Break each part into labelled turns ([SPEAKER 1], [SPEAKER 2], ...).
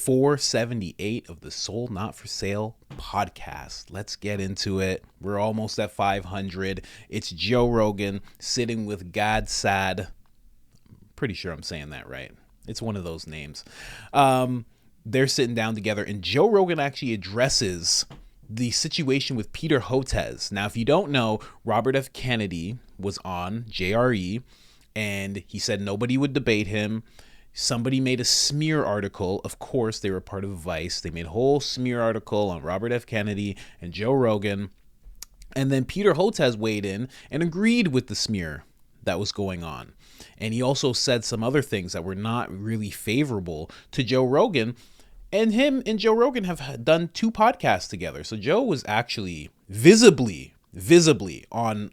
[SPEAKER 1] 478 of the Soul Not For Sale podcast. Let's get into it. We're almost at 500. It's Joe Rogan sitting with Gad Saad. Pretty sure I'm saying that right. It's one of those names. They're sitting down together, and Joe Rogan actually addresses the situation with Peter Hotez. Now, if you don't know, Robert F. Kennedy was on JRE, and he said nobody would debate him. Somebody made a smear article. Of course, they were part of Vice. They made a whole smear article on Robert F. Kennedy and Joe Rogan. And then Peter Hotez weighed in and agreed with the smear that was going on. And he also said some other things that were not really favorable to Joe Rogan. And him and Joe Rogan have done 2 podcasts together. So Joe was actually visibly on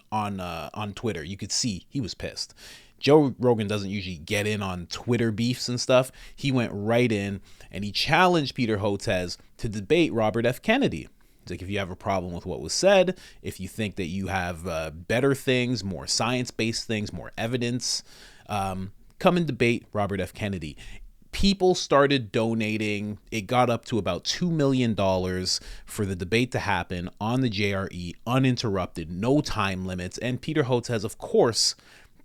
[SPEAKER 1] Twitter. You could see he was pissed. Joe Rogan doesn't usually get in on Twitter beefs and stuff. He went right in and he challenged Peter Hotez to debate Robert F. Kennedy. It's like, if you have a problem with what was said, if you think that you have better things, more science-based things, more evidence, come and debate Robert F. Kennedy. People started donating. It got up to about $2 million for the debate to happen on the JRE, uninterrupted, no time limits. And Peter Hotez, of course,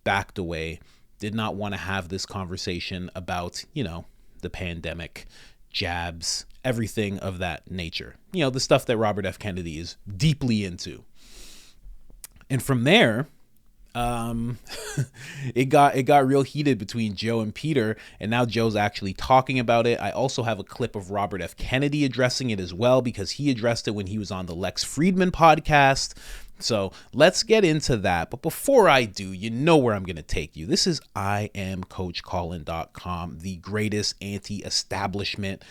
[SPEAKER 1] backed away, did not want to have this conversation about, the pandemic, jabs, everything of that nature. The stuff that Robert F. Kennedy is deeply into. And from there, it got real heated between Joe and Peter, and now Joe's actually talking about it. I also have a clip of Robert F. Kennedy addressing it as well, because he addressed it when he was on the Lex Fridman podcast. So let's get into that. But before I do, you know where I'm going to take you. This is IamCoachColin.com, the greatest anti-establishment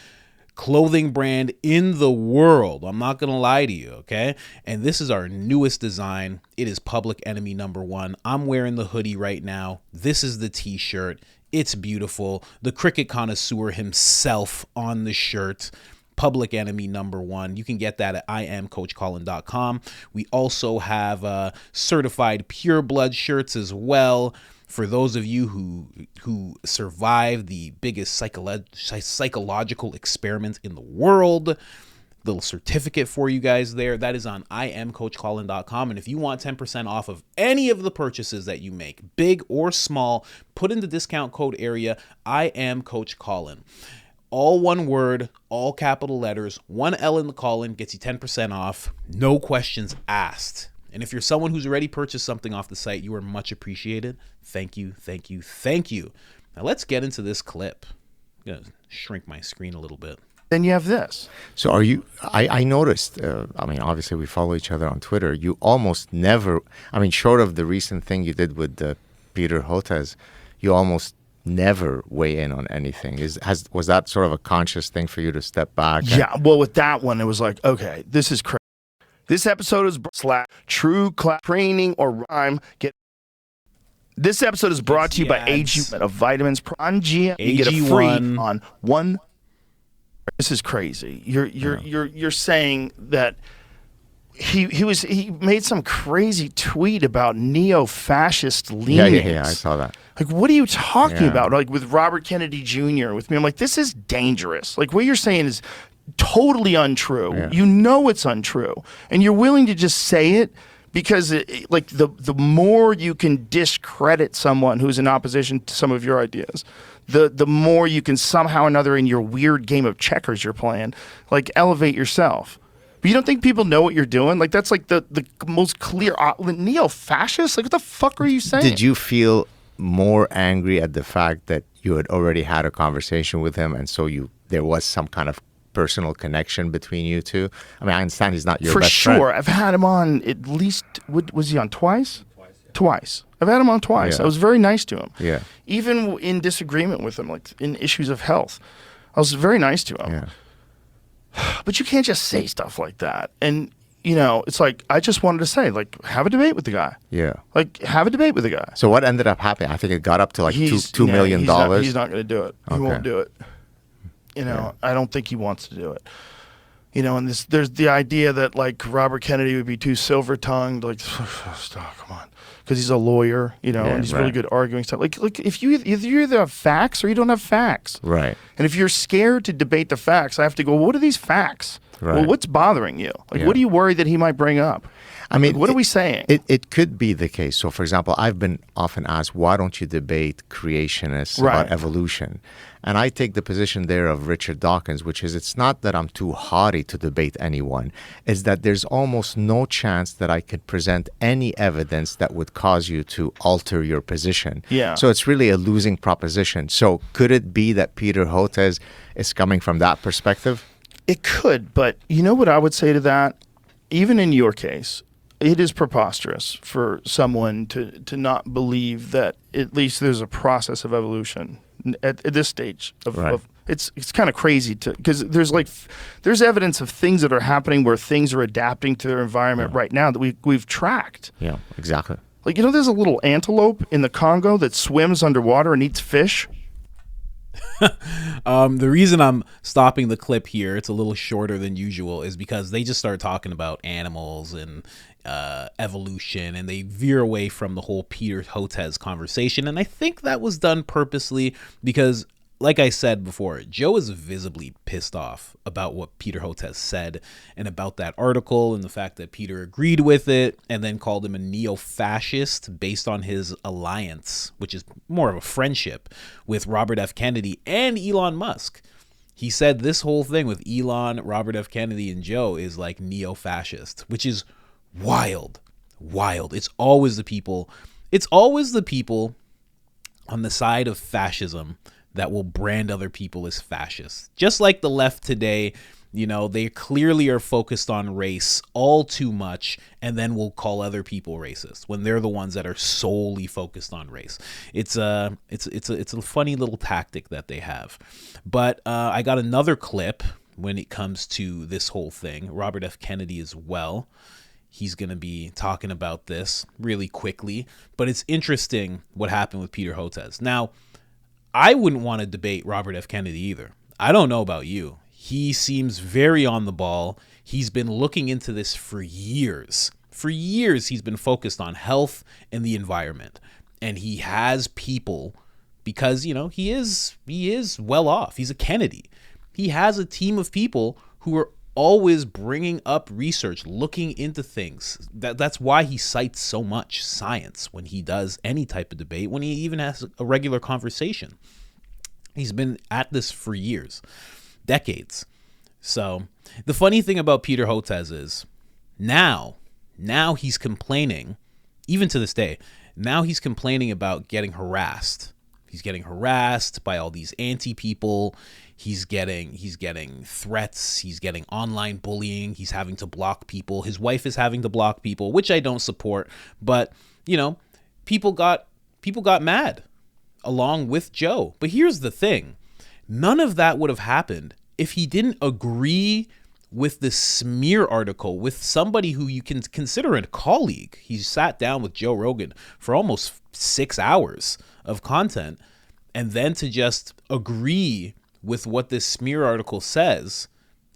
[SPEAKER 1] clothing brand in the world. I'm not going to lie to you, okay? And this is our newest design. It is Public Enemy #1. I'm wearing the hoodie right now. This is the t-shirt. It's beautiful. The cricket connoisseur himself on the shirt. Public Enemy #1. You can get that at IamCoachColin.com. We also have certified pure blood shirts as well. For those of you who survived the biggest psychological experiment in the world, little certificate for you guys there. That is on IamCoachColin.com. And if you want 10% off of any of the purchases that you make, big or small, put in the discount code area, IamCoachColin. All one word, all capital letters, 1 L in the Colin gets you 10% off. No questions asked. And if you're someone who's already purchased something off the site, you are much appreciated. Thank you, thank you, thank you. Now let's get into this clip. I'm going to shrink my screen a little bit.
[SPEAKER 2] Then you have this.
[SPEAKER 3] So are you, I noticed, obviously we follow each other on Twitter. You almost never, short of the recent thing you did with Peter Hotez, you almost never weigh in on anything. Was that sort of a conscious thing for you to step back?
[SPEAKER 2] Yeah, well, with that one, it was like, okay, this is crazy. This episode is true class training or rhyme. This episode is brought to you by AG1 of vitamins. Prangia. You get a free on one. This is crazy. You're saying that he made some crazy tweet about neo-fascist leanings.
[SPEAKER 3] Yeah, I saw that.
[SPEAKER 2] Like, what are you talking about? Like, with Robert Kennedy Jr., with me, I'm like, this is dangerous. Like, what you're saying is totally untrue. Yeah. You know it's untrue, and you're willing to just say it because the more you can discredit someone who's in opposition to some of your ideas, the more you can somehow or another, in your weird game of checkers you're playing, like, elevate yourself. But you don't think people know what you're doing? Like, that's like the most clear neo-fascist. Like, what the fuck are you saying?
[SPEAKER 3] Did you feel more angry at the fact that you had already had a conversation with him, and so there was some kind of personal connection between you two? I understand he's not your best friend. For sure.
[SPEAKER 2] I've had him on at least, was he on twice? Twice. I've had him on twice.
[SPEAKER 3] Yeah.
[SPEAKER 2] I was very nice to him.
[SPEAKER 3] Yeah.
[SPEAKER 2] Even in disagreement with him, like in issues of health, I was very nice to him.
[SPEAKER 3] Yeah.
[SPEAKER 2] But you can't just say stuff like that. And, it's like, I just wanted to say, like, have a debate with the guy.
[SPEAKER 3] Yeah.
[SPEAKER 2] Like, have a debate with the guy.
[SPEAKER 3] So what ended up happening? I think it got up to like $2 million.
[SPEAKER 2] He's not going to do it.
[SPEAKER 3] Okay.
[SPEAKER 2] He won't do it. I don't think he wants to do it. you know, and there's the idea that like Robert Kennedy would be too silver-tongued, like, oh, come on, because he's a lawyer, you know, and he's really good arguing stuff. Like if you either have facts or you don't have facts,
[SPEAKER 3] right?
[SPEAKER 2] And if you're scared to debate the facts, I have to go, well, what are these facts? Right. Well, what's bothering you? Like, what are you worried that he might bring up? I mean, like, what are we saying?
[SPEAKER 3] It could be the case. So, for example, I've been often asked, why don't you debate creationists about evolution? And I take the position there of Richard Dawkins, which is it's not that I'm too haughty to debate anyone. It's that there's almost no chance that I could present any evidence that would cause you to alter your position.
[SPEAKER 2] Yeah.
[SPEAKER 3] So it's really a losing proposition. So could it be that Peter Hotez is coming from that perspective?
[SPEAKER 2] It could, but you know what I would say to that? Even in your case, it is preposterous for someone to not believe that at least there's a process of evolution at this stage of it's kind of crazy because there's evidence of things that are happening where things are adapting to their environment right now that we've tracked.
[SPEAKER 3] Yeah, exactly.
[SPEAKER 2] Like, you know, there's a little antelope in the Congo that swims underwater and eats fish.
[SPEAKER 1] The reason I'm stopping the clip here, it's a little shorter than usual, is because they just start talking about animals and evolution, and they veer away from the whole Peter Hotez conversation. And I think that was done purposely because, like I said before, Joe is visibly pissed off about what Peter Hotez said and about that article and the fact that Peter agreed with it and then called him a neo-fascist based on his alliance, which is more of a friendship, with Robert F. Kennedy and Elon Musk. He said this whole thing with Elon, Robert F. Kennedy, and Joe is like neo-fascist, which is wild. It's always the people on the side of fascism that will brand other people as fascists. Just like the left today, you know, they clearly are focused on race all too much and then will call other people racist when they're the ones that are solely focused on race. It's a funny little tactic that they have. But I got another clip when it comes to this whole thing. Robert F. Kennedy as well. He's going to be talking about this really quickly, but it's interesting what happened with Peter Hotez. Now, I wouldn't want to debate Robert F. Kennedy either. I don't know about you. He seems very on the ball. He's been looking into this for years. For years, he's been focused on health and the environment. And he has people, because, you know, he is well off. He's a Kennedy. He has a team of people who are always bringing up research, looking into things. That's why he cites so much science when he does any type of debate, when he even has a regular conversation. He's been at this for years, decades. So the funny thing about Peter Hotez is now he's complaining, even to this day, now he's complaining about getting harassed. He's getting harassed by all these anti-people. He's getting threats. He's getting online bullying. He's having to block people. His wife is having to block people, which I don't support. But, you know, people got mad along with Joe. But here's the thing. None of that would have happened if he didn't agree with the smear article with somebody who you can consider a colleague. He sat down with Joe Rogan for almost 6 hours of content, and then to just agree with what this smear article says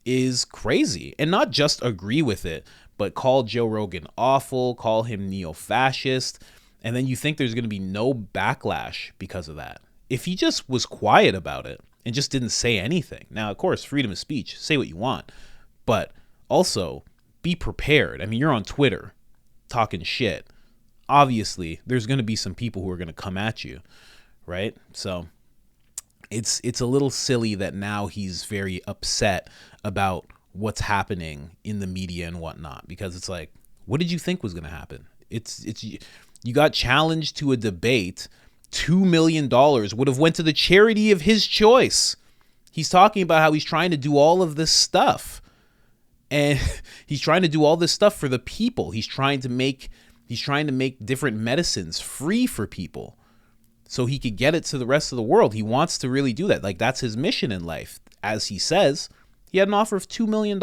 [SPEAKER 1] is crazy. And not just agree with it, but call Joe Rogan awful, call him neo-fascist, and then you think there's going to be no backlash because of that. If he just was quiet about it and just didn't say anything. Now, of course, freedom of speech, say what you want, but also be prepared. I mean, you're on Twitter talking shit. Obviously, there's going to be some people who are going to come at you, right? So it's a little silly that now he's very upset about what's happening in the media and whatnot, because it's like, what did you think was going to happen? It's you got challenged to a debate. $2 million would have went to the charity of his choice. He's talking about how he's trying to do all of this stuff, and he's trying to do all this stuff for the people. He's trying to make different medicines free for people so he could get it to the rest of the world. He wants to really do that. Like, that's his mission in life. As he says, he had an offer of $2 million.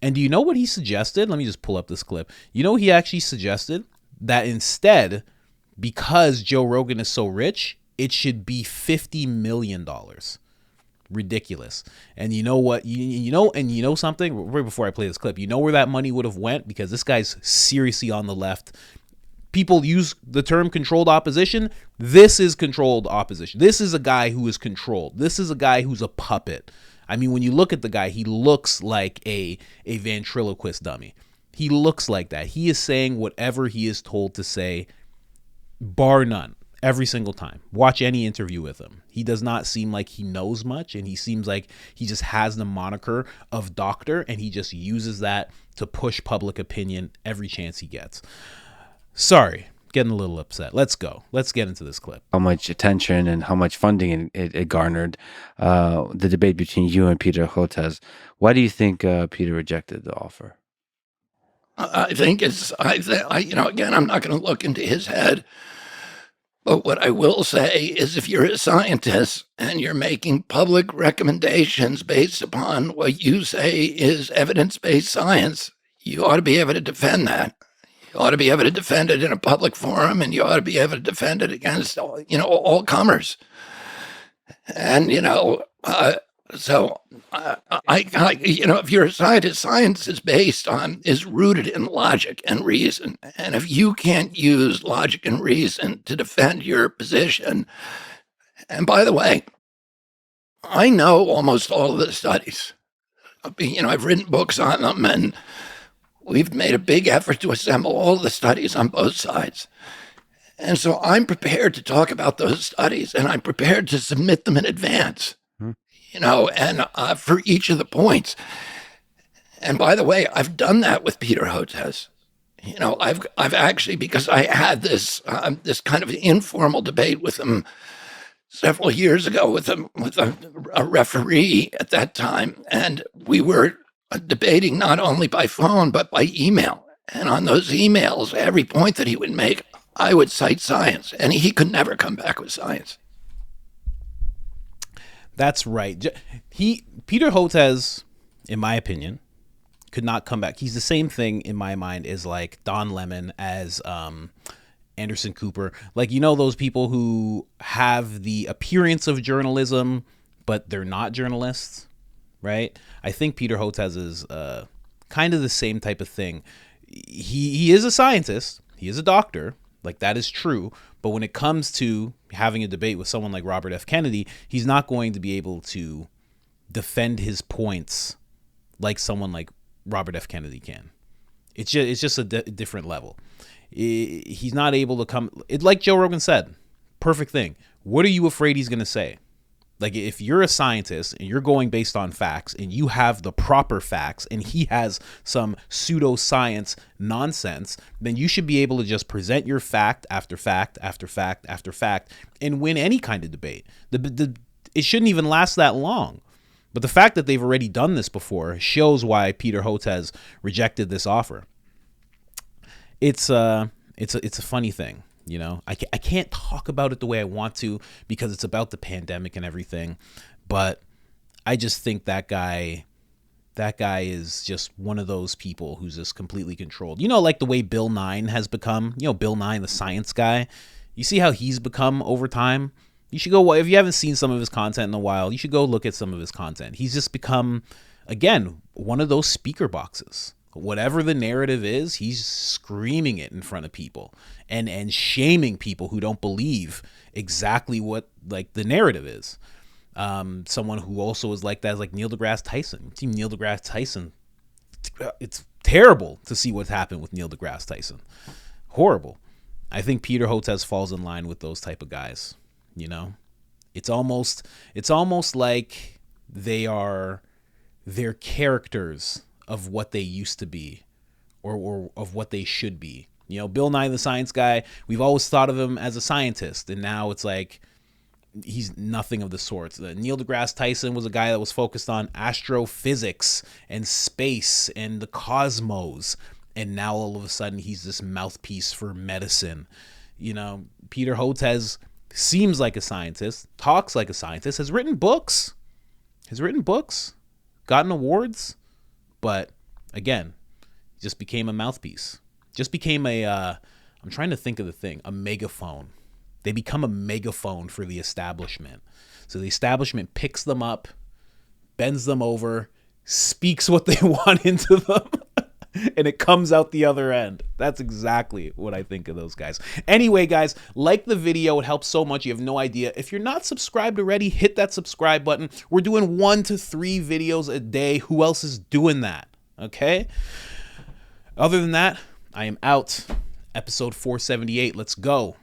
[SPEAKER 1] And do you know what he suggested? Let me just pull up this clip. You know, he actually suggested that instead, because Joe Rogan is so rich, it should be $50 million. Ridiculous. And you know what? You know something? Right before I play this clip, you know where that money would have went? Because this guy's seriously on the left. People use the term controlled opposition. This is controlled opposition. This is a guy who is controlled. This is a guy who's a puppet. I mean, when you look at the guy, he looks like a ventriloquist dummy. He looks like that. He is saying whatever he is told to say, bar none. Every single time. Watch any interview with him. He does not seem like he knows much, and he seems like he just has the moniker of doctor, and he just uses that to push public opinion every chance he gets. Sorry, getting a little upset. Let's go. Let's get into this clip.
[SPEAKER 4] How much attention and how much funding it garnered, the debate between you and Peter Hotez. Why do you think Peter rejected the offer?
[SPEAKER 5] I think again, I'm not going to look into his head. But what I will say is if you're a scientist and you're making public recommendations based upon what you say is evidence-based science, you ought to be able to defend that. You ought to be able to defend it in a public forum, and you ought to be able to defend it against, all comers. And, so if you're a scientist, science is rooted in logic and reason. And if you can't use logic and reason to defend your position, and by the way, I know almost all of the studies. I've written books on them, and we've made a big effort to assemble all the studies on both sides. And so I'm prepared to talk about those studies, and I'm prepared to submit them in advance. For each of the points. And by the way, I've done that with Peter Hotez. I've actually, because I had this kind of informal debate with him several years ago with a referee at that time, and we were debating not only by phone but by email. And on those emails, every point that he would make, I would cite science, and he could never come back with science.
[SPEAKER 1] That's right. Peter Hotez, in my opinion, could not come back. He's the same thing in my mind as like Don Lemon, as Anderson Cooper. Like, those people who have the appearance of journalism, but they're not journalists, right? I think Peter Hotez is kind of the same type of thing. He is a scientist. He is a doctor. Like, that is true. But when it comes to having a debate with someone like Robert F. Kennedy, he's not going to be able to defend his points like someone like Robert F. Kennedy can. It's just a different level. He's not able to come. It's like Joe Rogan said, perfect thing. What are you afraid he's going to say? Like, if you're a scientist and you're going based on facts and you have the proper facts and he has some pseudoscience nonsense, then you should be able to just present your fact after fact after fact after fact and win any kind of debate. It shouldn't even last that long. But the fact that they've already done this before shows why Peter Hotez rejected this offer. It's a funny thing. I can't talk about it the way I want to because it's about the pandemic and everything. But I just think that guy is just one of those people who's just completely controlled. Like the way Bill Nye has become, Bill Nye, the science guy. You see how he's become over time? You should go, if you haven't seen some of his content in a while, you should go look at some of his content. He's just become, again, one of those speaker boxes. Whatever the narrative is, he's screaming it in front of people and shaming people who don't believe exactly what like the narrative is. Someone who also is like that is like Neil deGrasse Tyson. See Neil deGrasse Tyson. It's terrible to see what's happened with Neil deGrasse Tyson. Horrible. I think Peter Hotez falls in line with those type of guys. It's almost like they're characters of what they used to be or of what they should be. Bill Nye the science guy, we've always thought of him as a scientist, and now it's like he's nothing of the sort. Neil deGrasse Tyson was a guy that was focused on astrophysics and space and the cosmos, and now all of a sudden he's this mouthpiece for medicine. Peter Hotez seems like a scientist, talks like a scientist, has written books, gotten awards, but again, just became a mouthpiece. Just became I'm trying to think of the thing, a megaphone. They become a megaphone for the establishment. So the establishment picks them up bends them over, speaks what they want into them, and it comes out the other end. That's exactly what I think of those guys. Anyway, guys, like the video. It helps so much. You have no idea. If you're not subscribed already, hit that subscribe button. We're doing 1 to 3 videos a day. Who else is doing that? Okay? Other than that, I am out. Episode 478. Let's go.